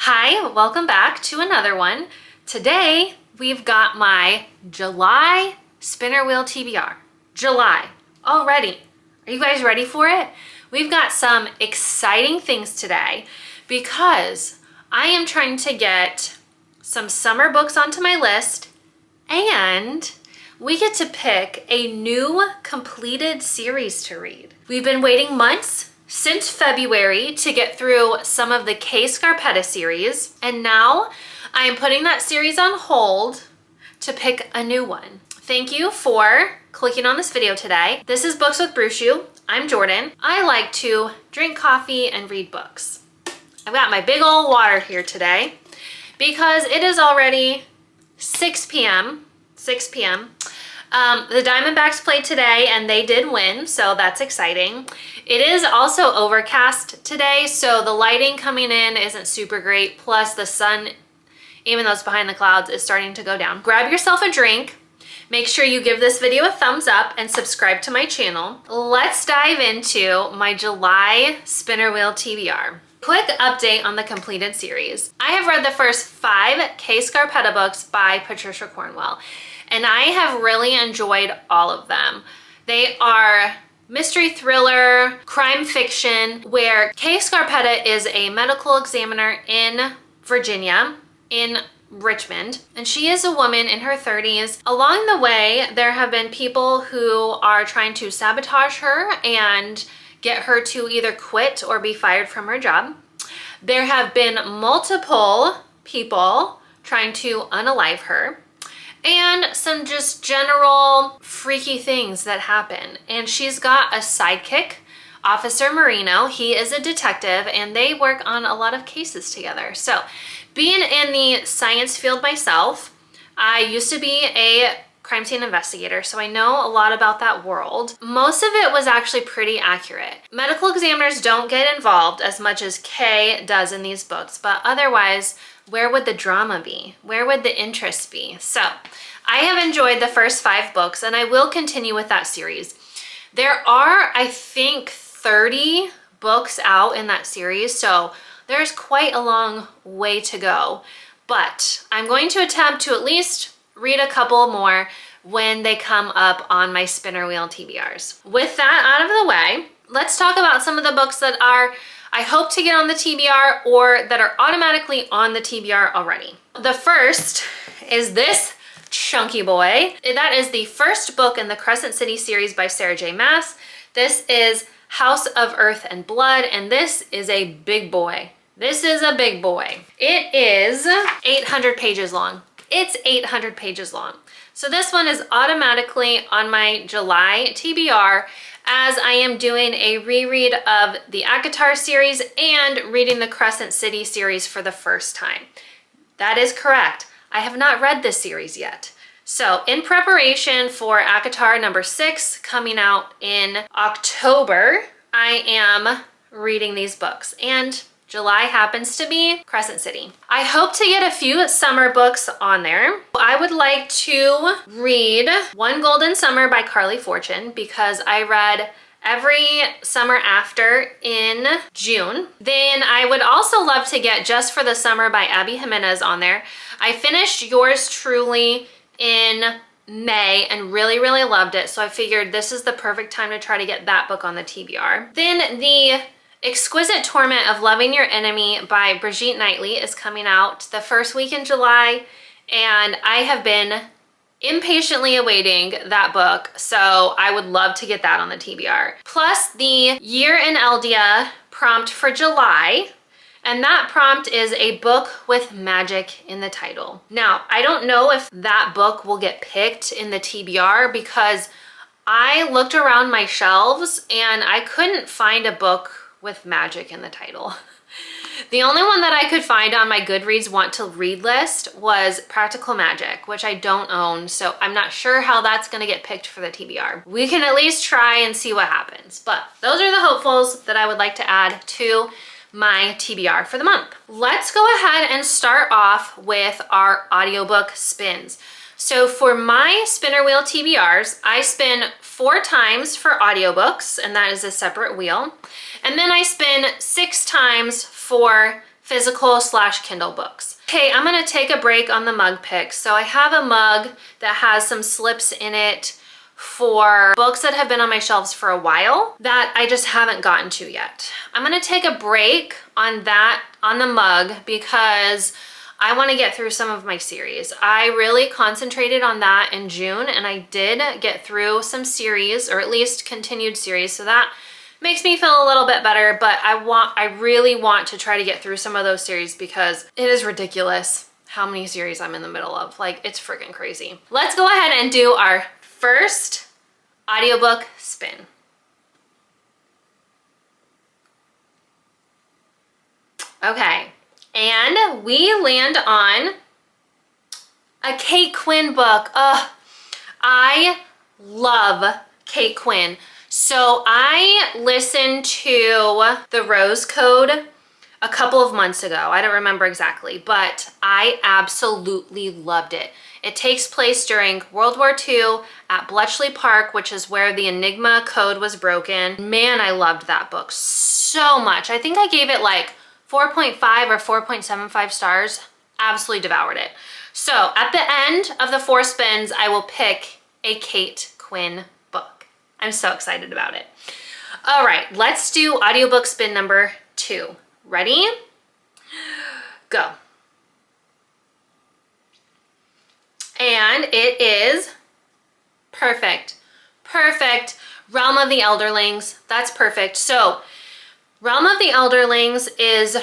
Hi, welcome back to another one. Today, we've got my July Spinner Wheel TBR. July, already. Are you guys ready for it? We've got some exciting things today because I am trying to get some summer books onto my list and we get to pick a new completed series to read. We've been waiting months since February to get through some of the K. Scarpetta series, and now I am putting that series on hold to pick a new one. Thank you for clicking on this video today. This is Books with Brushu. I'm Jordan. I like to drink coffee and read books. I've got my big old water here today because it is already 6 p.m. The Diamondbacks played today and they did win, so that's exciting. It is also overcast today, so the lighting coming in isn't super great. Plus the sun, even though it's behind the clouds, is starting to go down. Grab yourself a drink. Make sure you give this video a thumbs up and subscribe to my channel. Let's dive into my July Spinner Wheel TBR. Quick update on the completed series. I have read the first 5 K. Scarpetta books by Patricia Cornwell, and I have really enjoyed all of them. They are mystery thriller, crime fiction, where K. Scarpetta is a medical examiner in Virginia, in Richmond, and she is a woman in her 30s. Along the way, there have been people who are trying to sabotage her and get her to either quit or be fired from her job. There have been multiple people trying to unalive her, and some just general freaky things that happen. And she's got a sidekick, Officer Marino. He is a detective and they work on a lot of cases together. So being in the science field myself, I used to be a crime scene investigator, so I know a lot about that world. Most of it was actually pretty accurate. Medical examiners don't get involved as much as Kay does in these books, but otherwise, where would the drama be? Where would the interest be? So I have enjoyed the first 5 books and I will continue with that series. There are, I think, 30 books out in that series, so there's quite a long way to go. But I'm going to attempt to at least read a couple more when they come up on my Spinner Wheel TBRs. With that out of the way, let's talk about some of the books that I hope to get on the TBR or that are automatically on the TBR already. The first is this chunky boy. That is the first book in the Crescent City series by Sarah J. Maas. This is House of Earth and Blood, and this is a big boy. This is a big boy. It is 800 pages long. It's 800 pages long. So this one is automatically on my July TBR as I am doing a reread of the ACOTAR series and reading the Crescent City series for the first time. That is correct. I have not read this series yet. So in preparation for ACOTAR number 6 coming out in October, I am reading these books, and July happens to be Crescent City. I hope to get a few summer books on there. I would like to read One Golden Summer by Carly Fortune because I read every summer after in June. Then I would also love to get Just for the Summer by Abby Jimenez on there. I finished Yours Truly in May and really loved it, so I figured this is the perfect time to try to get that book on the TBR. Then the Exquisite Torment of Loving Your Enemy by Brigitte Knightley is coming out the first week in July, and I have been impatiently awaiting that book, so I would love to get that on the TBR. Plus the Year in Eldia prompt for July, and that prompt is a book with magic in the title. Now, I don't know if that book will get picked in the TBR because I looked around my shelves and I couldn't find a book with magic in the title. The only one that I could find on my Goodreads want to read list was Practical Magic, which I don't own, so I'm not sure how that's gonna get picked for the TBR. We can at least try and see what happens, but those are the hopefuls that I would like to add to my TBR for the month. Let's go ahead and start off with our audiobook spins. So for my Spinner Wheel TBRs, I spin 4 times for audiobooks, and that is a separate wheel. And then I spin 6 times for physical / Kindle books. Okay, I'm gonna take a break on the mug picks. So I have a mug that has some slips in it for books that have been on my shelves for a while that I just haven't gotten to yet. I'm gonna take a break on that, on the mug, because I want to get through some of my series. I really concentrated on that in June, and I did get through some series, or at least continued series, so that makes me feel a little bit better. But I really want to try to get through some of those series because it is ridiculous how many series I'm in the middle of. Like, it's freaking crazy. Let's go ahead and do our first audiobook spin. Okay. And we land on a Kate Quinn book. Ugh, I love Kate Quinn. So I listened to The Rose Code a couple of months ago. I don't remember exactly, but I absolutely loved it. It takes place during World War II at Bletchley Park, which is where the Enigma code was broken. Man, I loved that book so much. I think I gave it like 4.5 or 4.75 stars. Absolutely devoured it. So at the end of the 4 spins, I will pick a Kate Quinn book. I'm so excited about it. All right, let's do audiobook spin number 2. Ready? Go. And it is perfect. Perfect. Realm of the Elderlings. That's perfect. So Realm of the Elderlings is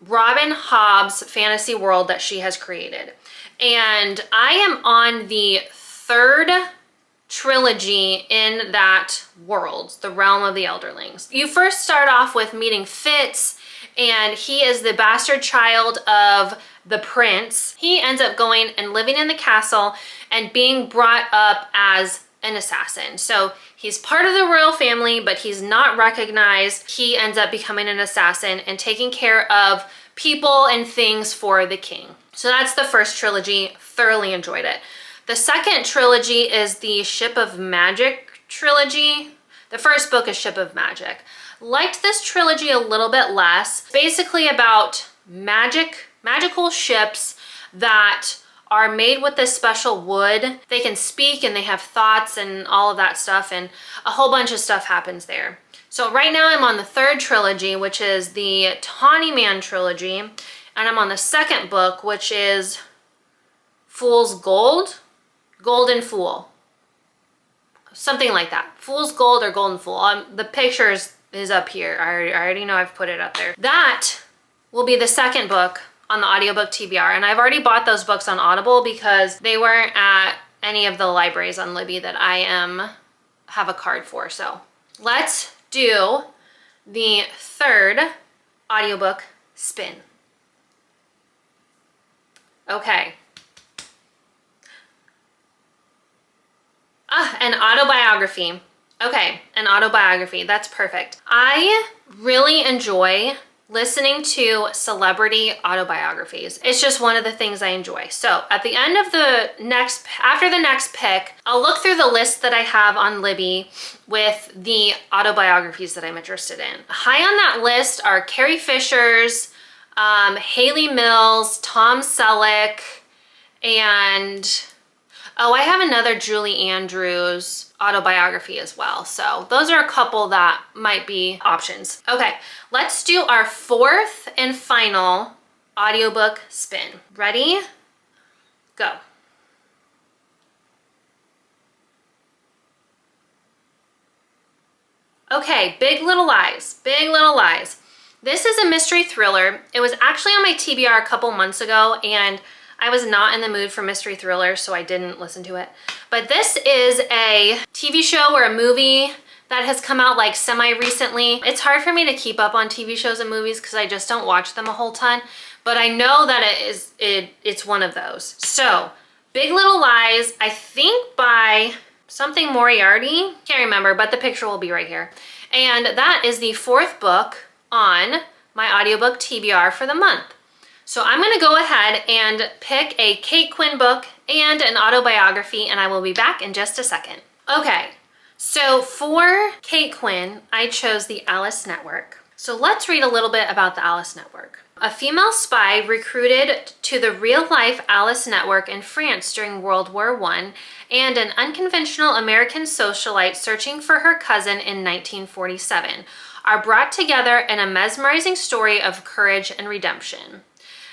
Robin Hobb's fantasy world that she has created. And I am on the 3rd trilogy in that world, the Realm of the Elderlings. You first start off with meeting Fitz, and he is the bastard child of the prince. He ends up going and living in the castle and being brought up as an assassin. So he's part of the royal family, but he's not recognized. He ends up becoming an assassin and taking care of people and things for the king. So that's the first trilogy. Thoroughly enjoyed it. The second trilogy is the Ship of Magic trilogy. The first book is Ship of Magic. Liked this trilogy a little bit less. Basically about magical ships that are made with this special wood. They can speak and they have thoughts and all of that stuff, and a whole bunch of stuff happens there. So right now I'm on the 3rd trilogy, which is the Tawny Man trilogy, and I'm on the 2nd book, which is Fool's Gold, Golden Fool. Something like that. Fool's Gold or Golden Fool. The picture is up here. I already know I've put it up there. That will be the 2nd book on the audiobook TBR, and I've already bought those books on Audible because they weren't at any of the libraries on Libby that I have a card for. So let's do the 3rd audiobook spin. Okay. An autobiography. Okay, an autobiography. That's perfect. I really enjoy listening to celebrity autobiographies. It's just one of the things I enjoy. So at the end of after the next pick, I'll look through the list that I have on Libby with the autobiographies that I'm interested in. High on that list are Carrie Fisher's, Haley Mills, Tom Selleck, and I have another Julie Andrews autobiography as well. So those are a couple that might be options. Okay, let's do our 4th and final audiobook spin. Ready? Go. Okay, Big Little Lies. Big Little Lies. This is a mystery thriller. It was actually on my TBR a couple months ago, and I was not in the mood for mystery thrillers, so I didn't listen to it. But this is a TV show or a movie that has come out like semi-recently. It's hard for me to keep up on TV shows and movies because I just don't watch them a whole ton, but I know that it's one of those. So, Big Little Lies, I think by something Moriarty. Can't remember, but the picture will be right here. And that is the 4th book on my audiobook TBR for the month. So I'm gonna go ahead and pick a Kate Quinn book and an autobiography, and I will be back in just a second. Okay, so for Kate Quinn, I chose the Alice Network. So let's read a little bit about the Alice Network. A female spy recruited to the real-life Alice Network in France during World War I, and an unconventional American socialite searching for her cousin in 1947 are brought together in a mesmerizing story of courage and redemption.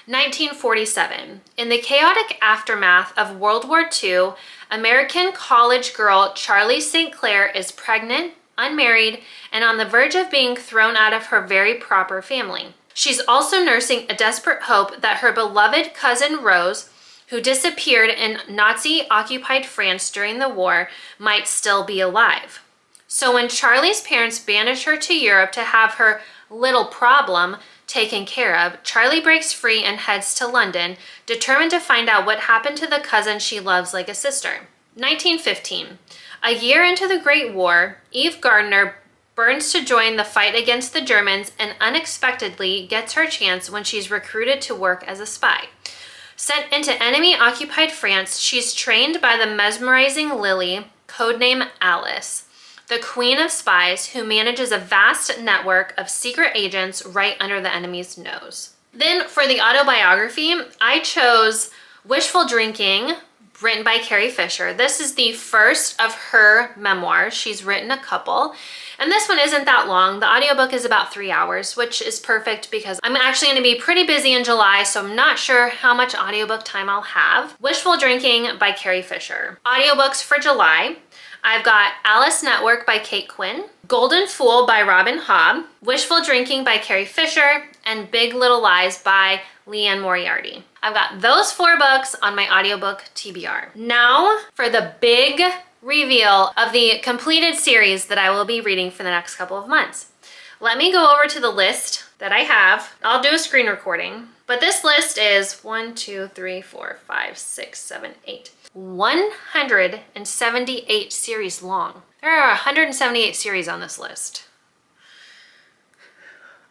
1947. In the chaotic aftermath of World War II, American college girl Charlie St. Clair is pregnant, unmarried, and on the verge of being thrown out of her very proper family. She's also nursing a desperate hope that her beloved cousin Rose, who disappeared in Nazi-occupied France during the war, might still be alive. So when Charlie's parents banish her to Europe to have her little problem taken care of, Charlie breaks free and heads to London, determined to find out what happened to the cousin she loves like a sister. 1915. A year into the Great War, Eve Gardner burns to join the fight against the Germans and unexpectedly gets her chance when she's recruited to work as a spy. Sent into enemy-occupied France, she's trained by the mesmerizing Lily, codename Alice, the queen of spies who manages a vast network of secret agents right under the enemy's nose. Then for the autobiography, I chose Wishful Drinking, written by Carrie Fisher. This is the first of her memoirs. She's written a couple, and this one isn't that long. The audiobook is about 3 hours, which is perfect because I'm actually going to be pretty busy in July, so I'm not sure how much audiobook time I'll have. Wishful Drinking by Carrie Fisher. Audiobooks for July. I've got Alice Network by Kate Quinn, Golden Fool by Robin Hobb, Wishful Drinking by Carrie Fisher, and Big Little Lies by Leanne Moriarty. I've got those 4 books on my audiobook TBR. Now for the big reveal of the completed series that I will be reading for the next couple of months. Let me go over to the list that I have. I'll do a screen recording, but this list is 178 series long. There are 178 series on this list.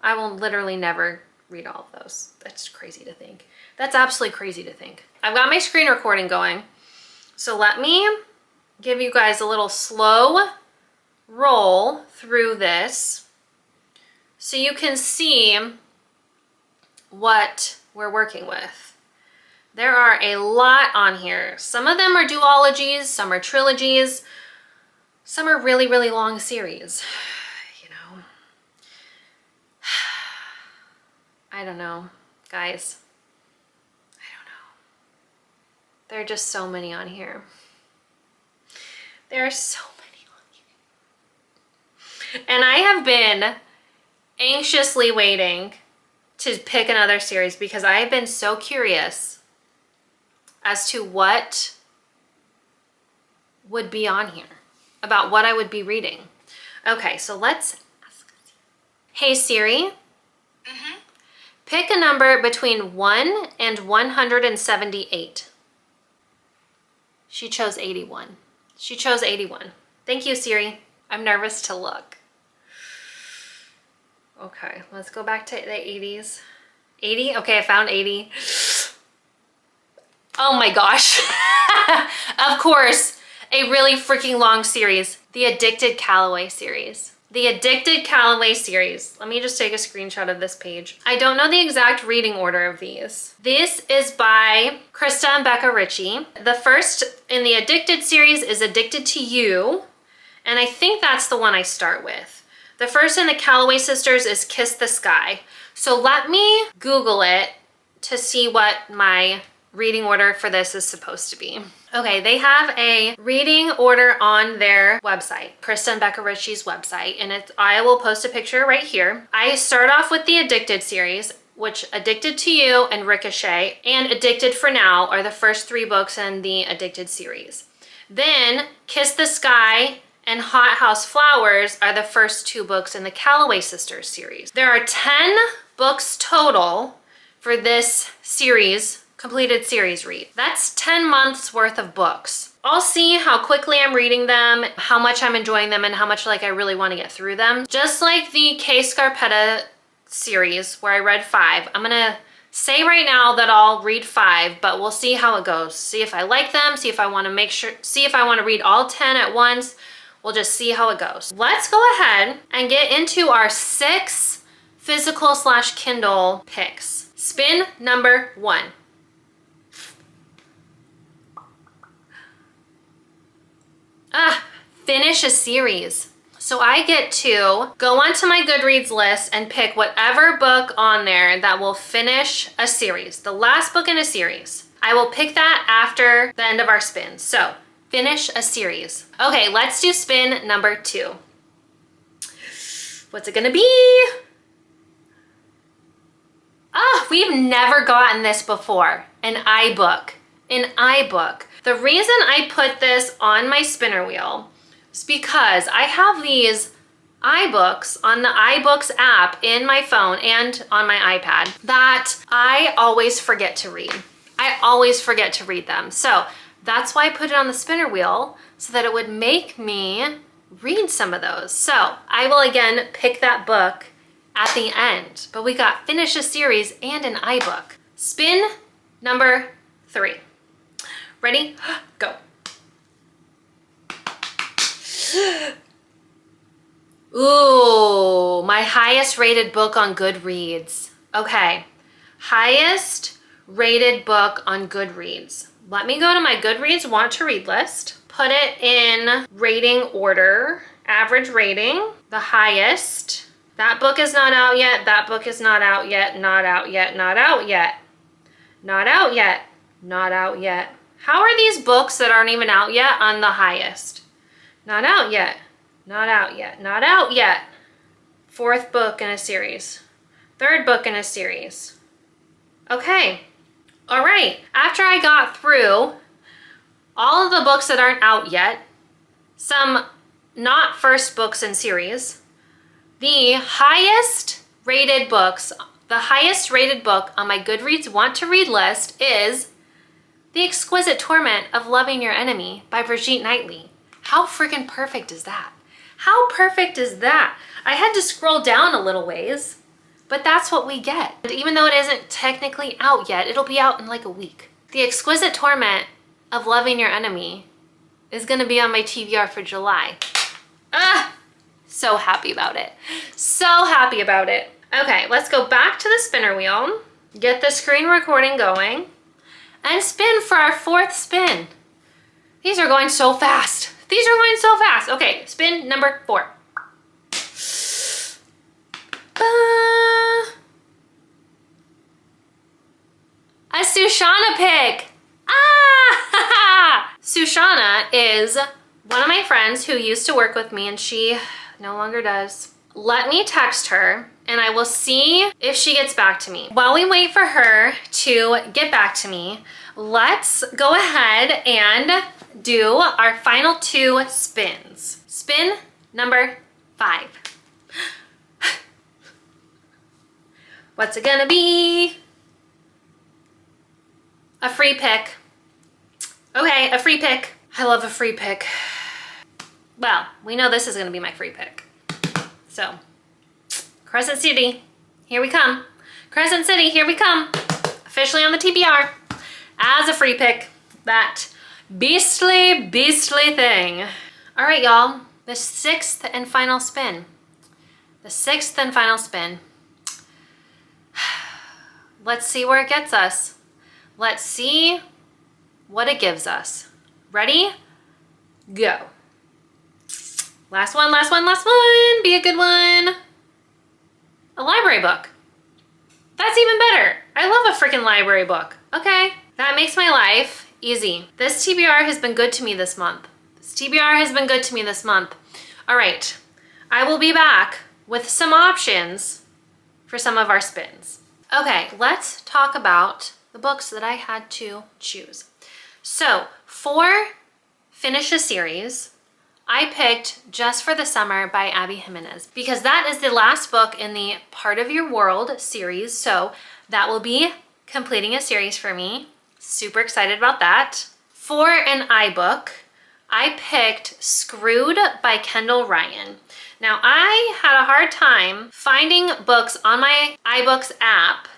I will literally never read all of those. That's crazy to think. That's absolutely crazy to think. I've got my screen recording going, so let me give you guys a little slow roll through this so you can see what we're working with. There are a lot on here. Some of them are duologies, some are trilogies, some are really, really long series, you know. I don't know, guys. I don't know. There are just so many on here. There are so many on here. And I have been anxiously waiting to pick another series because I have been so curious as to what would be on here, about what I would be reading. Okay, so let's ask. Hey Siri, pick a number between 1 and 178. She chose 81. She chose 81. Thank you, Siri. I'm nervous to look. Okay, let's go back to the 80s. 80? Okay, I found 80. Oh my gosh. Of course, a really freaking long series. The Addicted Calloway series. The Addicted Calloway series. Let me just take a screenshot of this page. I don't know the exact reading order of these. This is by Krista and Becca Ritchie. The first in the Addicted series is Addicted to You, and I think that's the one I start with. The first in the Calloway sisters is Kiss the Sky. So let me Google it to see what my reading order for this is supposed to be. Okay, they have a reading order on their website, Krista and Becca Ritchie's website, and I will post a picture right here. I start off with the Addicted series, which Addicted to You and Ricochet and Addicted for Now are the first 3 books in the Addicted series. Then Kiss the Sky and Hot House Flowers are the first 2 books in the Calloway Sisters series. There are 10 books total for this series, completed series read. That's 10 months worth of books. I'll see how quickly I'm reading them, how much I'm enjoying them, and how much I really want to get through them. Just like the Kay Scarpetta series where I read 5, I'm gonna say right now that I'll read 5, but we'll see how it goes. See if I like them, see if I want to read all 10 at once. We'll just see how it goes. Let's go ahead and get into our 6 physical / Kindle picks. Spin number 1. Finish a series. So I get to go onto my Goodreads list and pick whatever book on there that will finish a series, the last book in a series. I will pick that after the end of our spin. So finish a series. Okay, let's do spin number 2. What's it gonna be? We've never gotten this before. An iBook. An iBook. The reason I put this on my spinner wheel is because I have these iBooks on the iBooks app in my phone and on my iPad that I always forget to read. I always forget to read them. So that's why I put it on the spinner wheel, so that it would make me read some of those. So I will again pick that book at the end. But we got finish a series and an iBook. Spin number 3. Ready? Go. Ooh, my highest rated book on Goodreads. Okay, highest rated book on Goodreads. Let me go to my Goodreads want to read list, put it in rating order, average rating, the highest. That book is not out yet, that book is not out yet, not out yet, not out yet, not out yet, not out yet. How are these books that aren't even out yet on the highest? Not out yet, not out yet, not out yet. 4th book in a series, 3rd book in a series. Okay, all right. After I got through all of the books that aren't out yet, some not first books in series, the highest rated books, the highest rated book on my Goodreads want to read list is The Exquisite Torment of Loving Your Enemy by Brigitte Knightley. How freaking perfect is that? How perfect is that? I had to scroll down a little ways, but that's what we get. And even though it isn't technically out yet, it'll be out in like a week. The Exquisite Torment of Loving Your Enemy is gonna be on my TBR for July. So happy about it. So happy about it. Okay, let's go back to the spinner wheel, get the screen recording going, and spin for our 4th spin. These are going so fast. These are going so fast. Okay, spin number 4. A Sushana pick. Sushana is one of my friends who used to work with me, and she no longer does. Let me text her and I will see if she gets back to me. While we wait for her to get back to me, let's go ahead and do our final 2 spins. Spin number 5. What's it gonna be? A free pick. Okay, a free pick. I love a free pick. Well, we know this is gonna be my free pick. So, Crescent City, here we come. Crescent City, here we come. Officially on the TBR as a free pick. That beastly, beastly thing. All right, y'all, the 6th and final spin. The 6th and final spin. Let's see where it gets us. Let's see what it gives us. Ready? Go. Last one, last one, last one. Be a good one. A library book. That's even better. I love a freaking library book. Okay, that makes my life easy. This TBR has been good to me this month. This TBR has been good to me this month. All right, I will be back with some options for some of our spins. Okay, let's talk about the books that I had to choose. So for Finish a Series, I picked Just for the Summer by Abby Jimenez because that is the last book in the Part of Your World series. So that will be completing a series for me. Super excited about that. For an iBook, I picked Screwed by Kendall Ryan. Now I had a hard time finding books on my iBooks app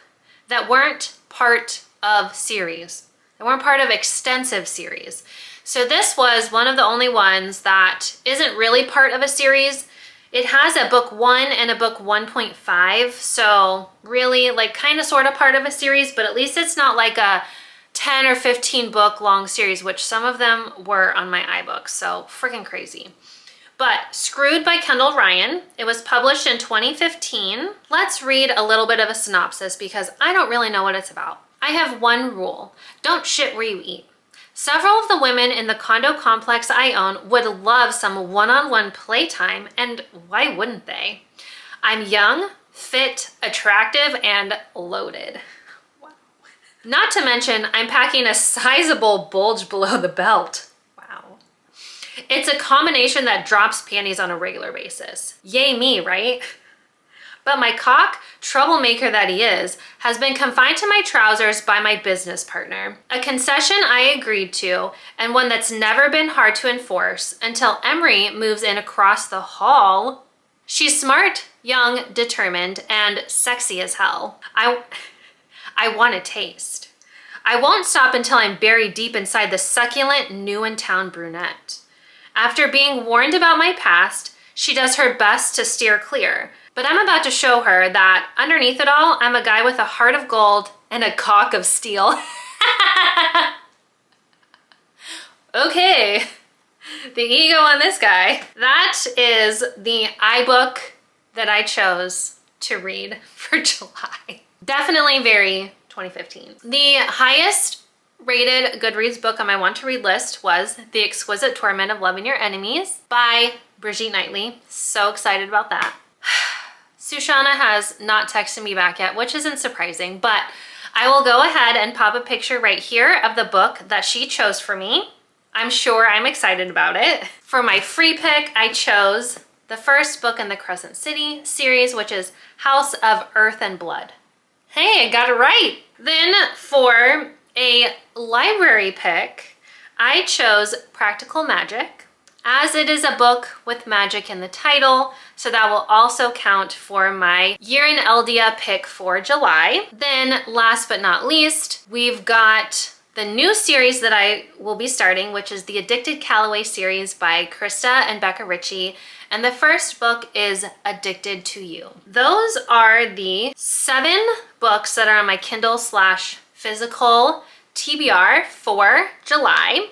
that weren't part of series, that weren't part of extensive series. So this was one of the only ones that isn't really part of a series. It has a book 1 and a book 1.5, so really like kind of sort of part of a series, but at least it's not like a 10 or 15 book long series, which some of them were on my iBooks, so freaking crazy. But Screwed by Kendall Ryan, it was published in 2015. Let's read a little bit of a synopsis because I don't really know what it's about. I have one rule: don't shit where you eat. Several of the women in the condo complex I own would love some one-on-one playtime, and why wouldn't they? I'm young, fit, attractive, and loaded. Wow. Not to mention, I'm packing a sizable bulge below the belt. Wow. It's a combination that drops panties on a regular basis. Yay me, right? But my cock, troublemaker that he is, has been confined to my trousers by my business partner. A concession I agreed to, and one that's never been hard to enforce until Emery moves in across the hall. She's smart, young, determined, and sexy as hell. I want to taste. I won't stop until I'm buried deep inside the succulent, new-in-town brunette. After being warned about my past, she does her best to steer clear. But I'm about to show her that underneath it all, I'm a guy with a heart of gold and a cock of steel. Okay, the ego on this guy. That is the iBook that I chose to read for July. Definitely very 2015. The highest rated Goodreads book on my want to read list was The Exquisite Torment of Loving Your Enemies by Brigitte Knightley. So excited about that. Sushana has not texted me back yet, which isn't surprising, but I will go ahead and pop a picture right here of the book that she chose for me. I'm sure I'm excited about it. For my free pick, I chose the first book in the Crescent City series, which is House of Earth and Blood. Hey, I got it right. Then for a library pick, I chose Practical Magic, as it is a book with magic in the title, so that will also count for my Year in Eldia pick for July. Then last but not least, we've got the new series that I will be starting, which is the Addicted Callaway series by Krista and Becca Ritchie. And the first book is Addicted to You. Those are the 7 books that are on my Kindle/physical TBR for July.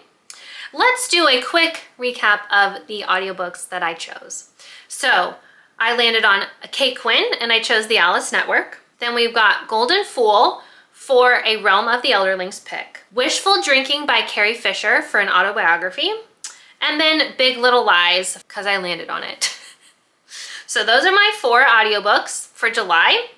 Let's do a quick recap of the audiobooks that I chose. So I landed on Kate Quinn and I chose the Alice Network. Then we've got Golden Fool for a Realm of the Elderlings pick. Wishful Drinking by Carrie Fisher for an autobiography. And then Big Little Lies because I landed on it. So those are my 4 audiobooks for July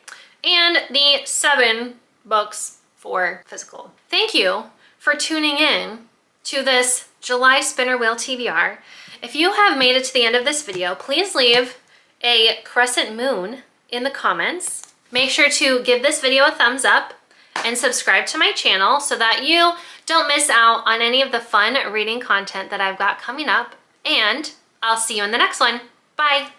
and the 7 books for physical. Thank you for tuning in to this July Spinner Wheel TBR. If you have made it to the end of this video, please leave a crescent moon in the comments. Make sure to give this video a thumbs up and subscribe to my channel so that you don't miss out on any of the fun reading content that I've got coming up. And I'll see you in the next one. Bye.